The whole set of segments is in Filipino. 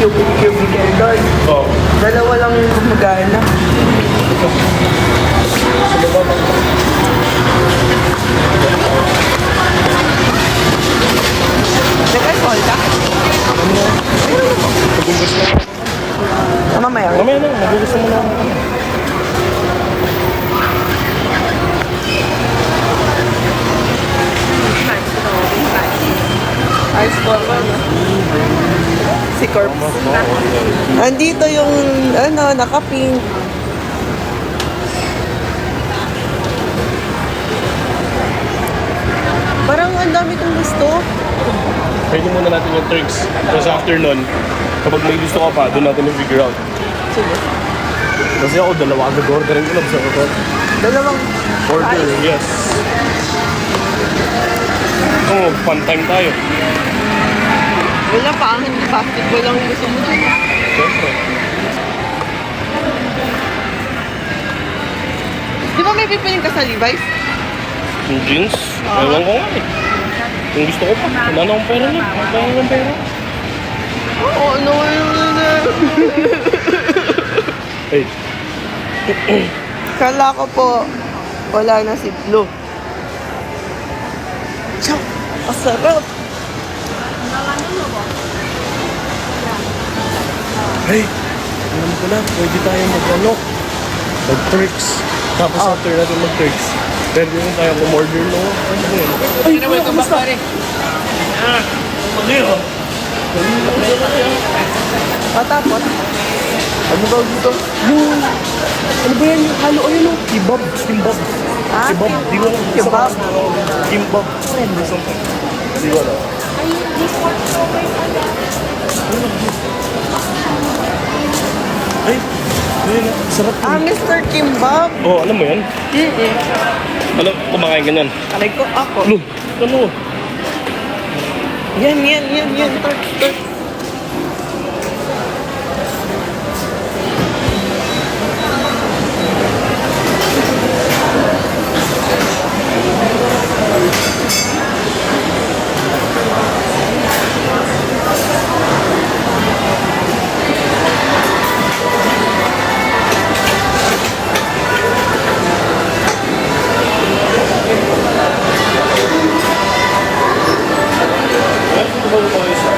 Cubicle doon. Oo. Dalawa lang yung gumagana. Sino ba bang... Nag-alcohol ka? Nagugas na. Mamaya. Mamaya na, nagugas mo na. Ice formal, no? Si Corps. Andito yung, naka-pink. Parang ang dami kong gusto. Pwede muna natin yung tricks. Tapos after nun, kapag may gusto ka pa, doon natin yung figure out. Sige. Kasi ako, dalawa agad ordering ko lang sa ako. Dalawang Order, yes. Oo, fun time tayo. wala pa, hindi basketball lang gusto mo dun. Siyempre. Di ba may pipiling ka sa Levi's? Yung jeans, ewan ko nga eh. Kung gusto ko pa, wala na akong pera na. Wala na akong pera. Oo, ano. Hey, Kala ko po, wala na si Blue. Tiyo, masarap. hey, alam ko na, pwede tayo mag-tricks. Tapos after natin mag-tricks, pwede rin tayo kumorder no? Ano ba yun? Ay, kuya, kamusta? Ano yun? Patapos, Ano ba dito? Yung, ano ba yan? Yung halo, ayun o. Kebab. Kimbab. Ha? Kebab. Di ko alam. Kebab? Kimbab. Or something. Di ko alam. Ay, ayun na. Sarap yun. Mr. Kimbab. Oh, alam mo yan? Ano, kumakain ka niyan? Aray ko, ako. Ano? Ano? Yan. Tart. Ano ba yung mga isa?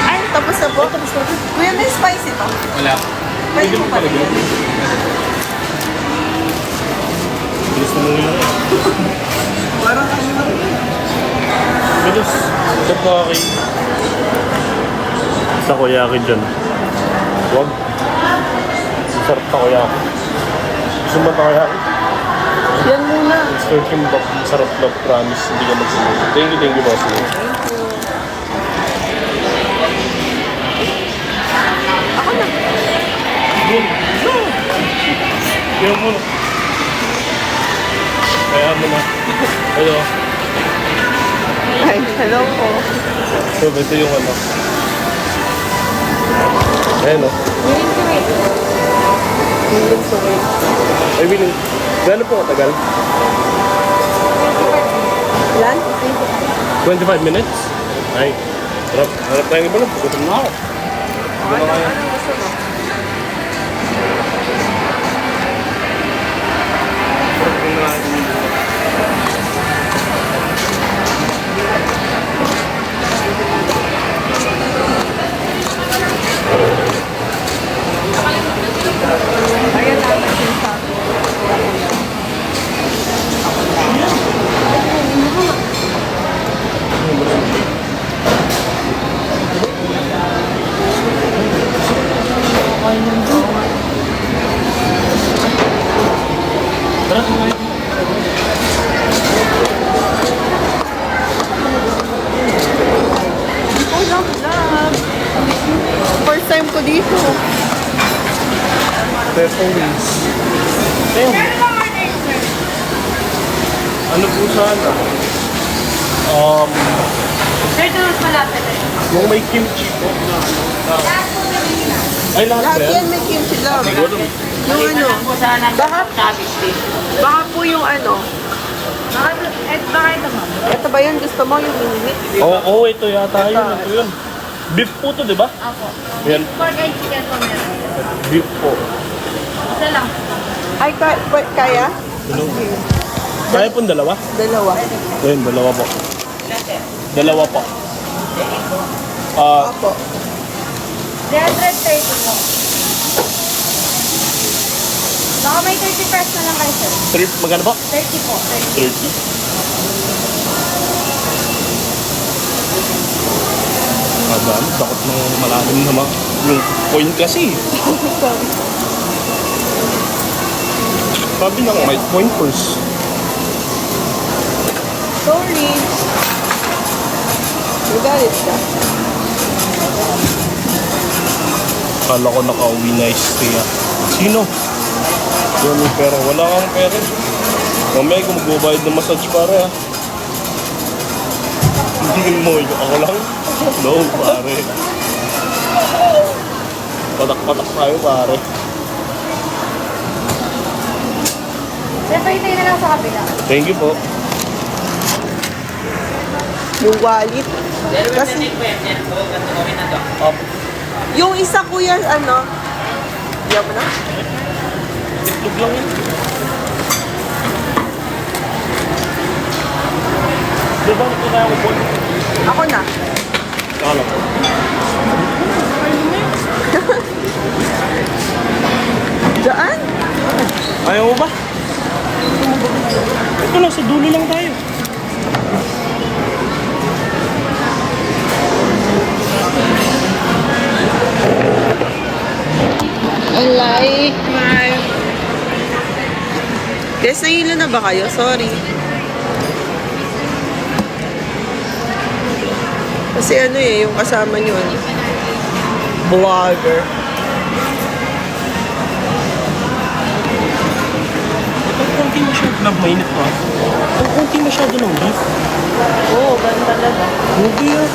Ay, tapos na po. Kuya, may spicy pa. Wala. Pwede mo pa rin. Bilis na muna yun. Parang kasi Bilis. Takoyaki. Takoyaki dyan. Wag. Sarap takoyaki. Gusto mo takoyaki? yan muna. Mr. Kimbap. Sarap na promise. Hindi ka magsunod. Thank you, boss. Ako na. Kaya mo na. Kaya mo na. Hello. Ay, hello po. So, ito yung ano. Ayan o. Ay, willing. Gano'n po katagal? Yan? 25 minutes? Ay. Harap. Harap tayo iba lang. Gutom na ako. Gutom na kaya. Sarap yung natin. Pepo wings. Ayun. Ano po sana? Sir, ito mas malapit eh. Yung may kimchi po na ano. Ay, lahat Lahat ba yan? yan may kimchi love. Siguro. Yung ano, Po sana Baka- service din. baka po yung ano. Baka ito, ma'am. Ito ba yan? Gusto mo yung minimit? Oo, ito yata yun. Ito yun. Beef po to, di ba? Apo. Yan. Pork and chicken po meron. Beef po. Isa lang. Ay, kaya? Kaya po dalawa? Dalawa. Ayun, dalawa po. Dalawa po. Opo. 330 po. Baka may 30 pesos na lang kayo, sir. Magkano po? 30 po. 30. 30. Dami, takot ng malalim naman. Yung point kasi. Sabi ng may point first. Sorry. You got it, ka? Kala ko naka-uwi na kaya. Sino? Yung may pera. Wala kang pera. Mamaya kung magbabayad ng massage pare ha. Hindi mo, ako lang. No, pare. Patak-patak tayo pare. Sir, pahintay na lang sa kabila. Thank you po. Yung wallet. Kasi, yung isa kuya, ano? Diyan mo na? Itlog lang yun. Diba ito tayo ko po? Ako na. Kala po. Diyan? Ayaw mo ba? Ito lang, sa dulo lang tayo. Like my... Guys, nahilo na ba kayo? Sorry. Kasi ano yung kasama nyo, vlogger. Ang konti masyado na mainit pa. Ang konti masyado ng beef. Oo, ganun talaga. Hindi yan.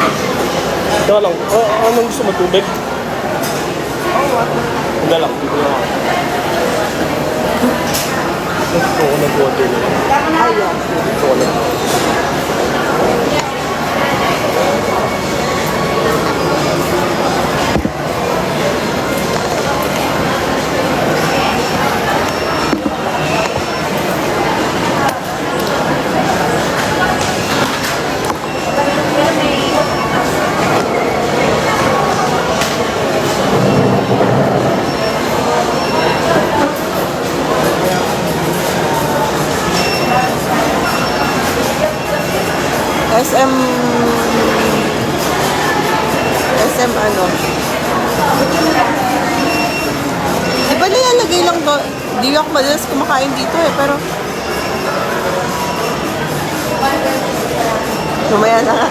Teka lang, anong gusto mo? Tubig? Hindi lang, dito lang ako. Gusto ko ng water na lang. Ayan. Gusto ko lang. SM... SM ano? Di ba nilalagay lang to? Di ako madalas kumakain dito eh, pero... Lumaya na nga.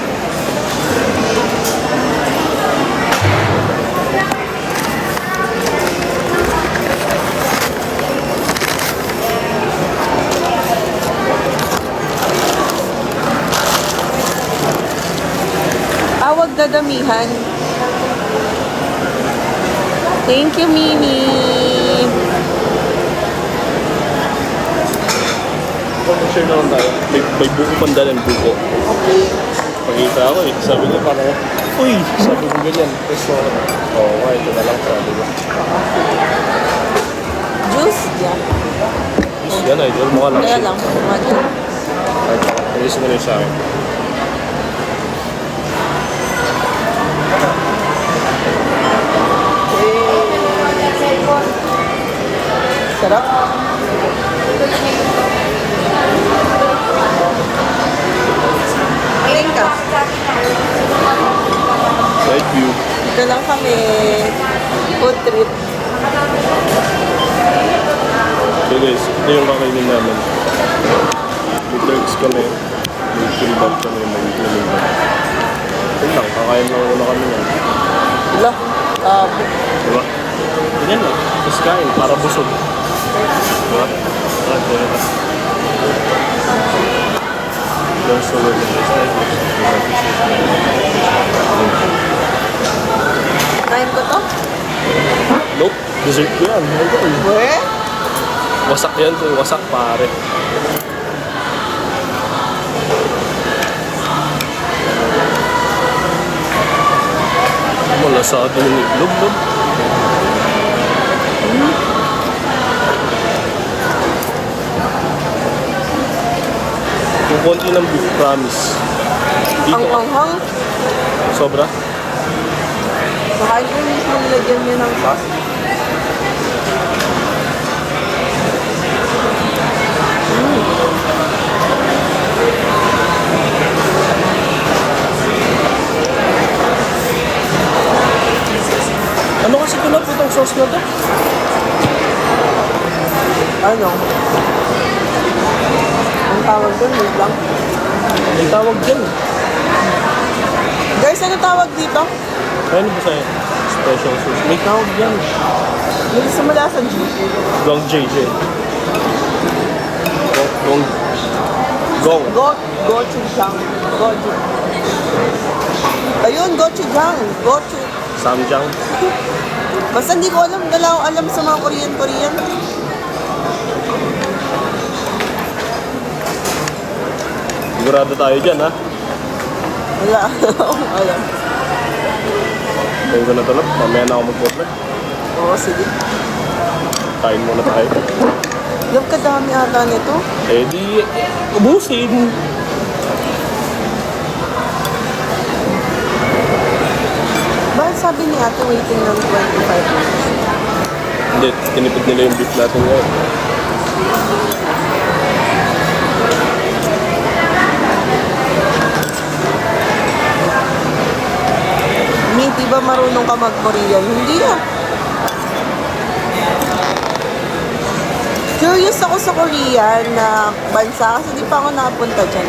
Huwag dadamihan. Thank you, Mimi. Share na lang tayo. May buko pandalan, buko. Okay. Pagkita ako eh. Sabi niya parang, uy, sabi ko ganyan. Tapos, ito na lang sabi ko. Juice? Yeah. Yes, yan ay, doon mukha lang Kaya siya. lang. Madyo. Ayos mo na yun sa akin. Sarap. Alin ka? Side view. Dito lang kami. Food trip. So guys, ito yung kakainin namin. May turks kami. May kimbap kami. May kimbap. Yun lang, kakain lang muna kami yan. Wala. Diba? Ganyan lang. Tapos kain para busog. Diba? There's so many Kain ko to? Nope. Dessert ko yan. Weh? Wasak yan. Wasak pare. Malasado yung itlog, no? Yung konti ng beef, promise. Ang Dito, anghang. sobra. Makain ko mismo nilagyan niya ng sauce. Ano kasi tulad itong sauce na to? Ano? Ang tawag doon, wait lang. May tawag dyan. Guys, ano tawag dito? Ano ba sa'yo? Special sauce. May tawag dyan. May simula sa G. Gong JJ. Gong. Gong. Gochujang. Ayun, gochujang. Samjang. Basta hindi ko alam, wala akong alam sa mga Korean. Sigurado tayo dyan, ha? Wala akong alam. Kaya ko na tulog. Mamaya na ako mag-vlog. Oo, sige. Kain muna tayo. Yung kadami ata nito. Eh di, ubusin. Bakit sabi ni ate waiting ng 25 minutes? Hindi, tinipid nila yung beef natin ngayon. Mi, di ba marunong ka mag-Korean? Hindi ah. Curious ako sa Korean na bansa kasi di pa ako nakapunta dyan.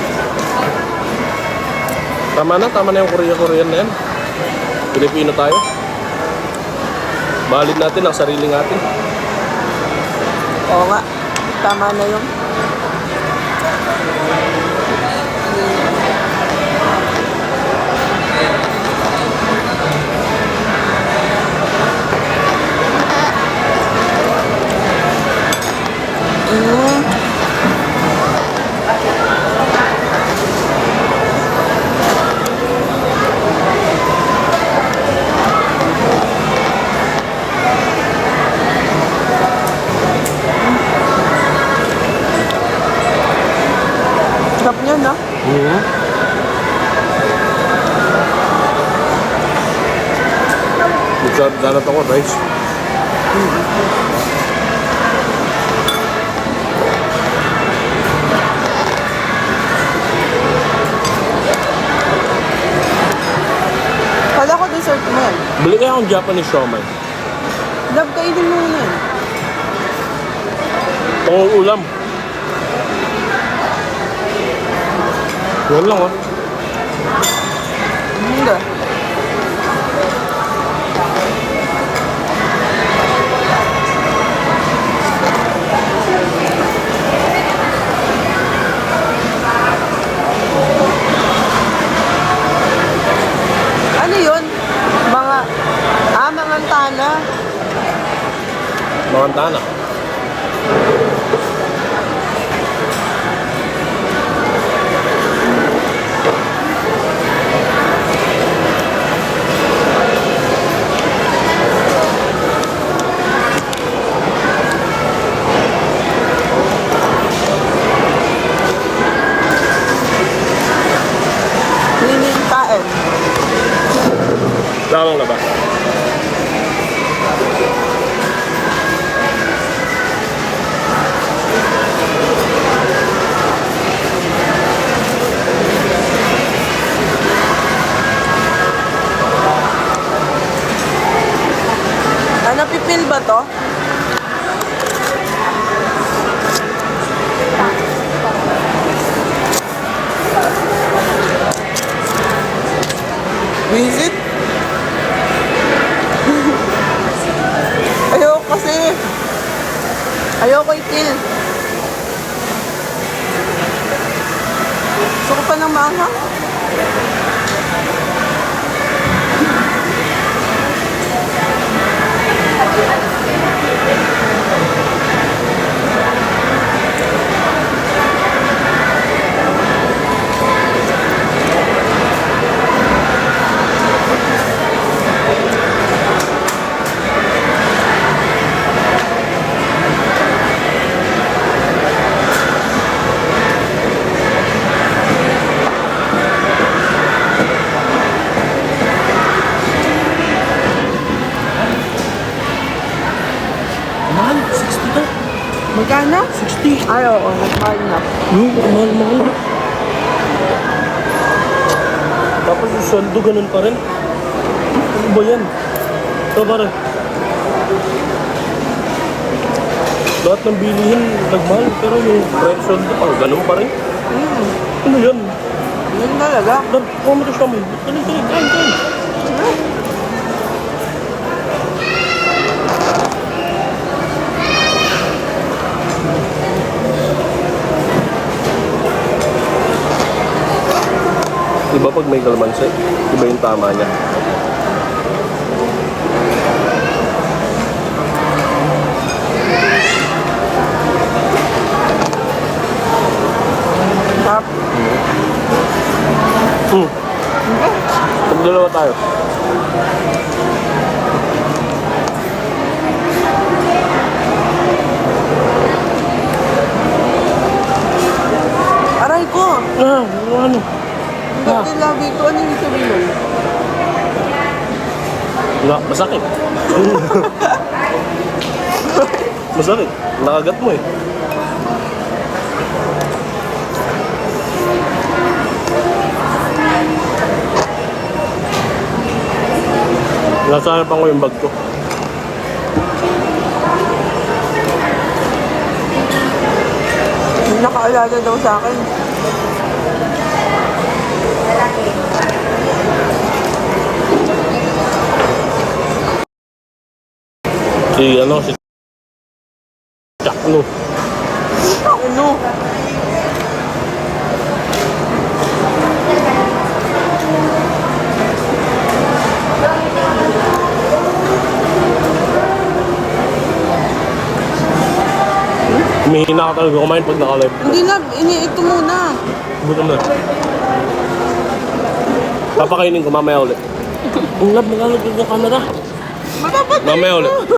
Tama na yung Korean na yan. Pilipino tayo. Mahalin natin ang sarili natin. Oo nga, tama na yun. Sarap niya na. Magsadanat ako, rice. Kala ko dessert mo yan. Bili kaya akong Japanese siomai. Love, kainin mo na yan. Pangong ulam. Yan lang, ah. Hindi. Ano yun? Mga antana. Mga tana. Linintaen. Lamang na ba? Ano, pipil ba to? Visit? ng maanghang? Mahal, 60 to. Magkano? 60. Ay, oo. Mahal na. Mahal. Tapos yung sweldo ganun pa rin. Ano ba yan? Ito pare. Lahat ng bilihin nagmahal, pero yung sweldo pa, ganun pa rin. Ano yan? Yun talaga. Kumatos kami. Dali, kain. Diba pag may kalamansi, iba yung tama niya. Sarap. Magdalawa tayo. Aray ko. Ano? Ang labi ko. Ano yung sabihin? Nga, masakit. Masakit. Nakagat mo eh. Nasaan pa ko yung bag ko. May nakaalala daw sa akin. Si Chakno. Ano? Humihina ka talaga kumain pag naka-live. Hindi na. Ito muna. Gutom na. Papakainin ko mamaya ulit. Ang lab, nagalagdag ng camera. Mapapatay Mamaya ulit.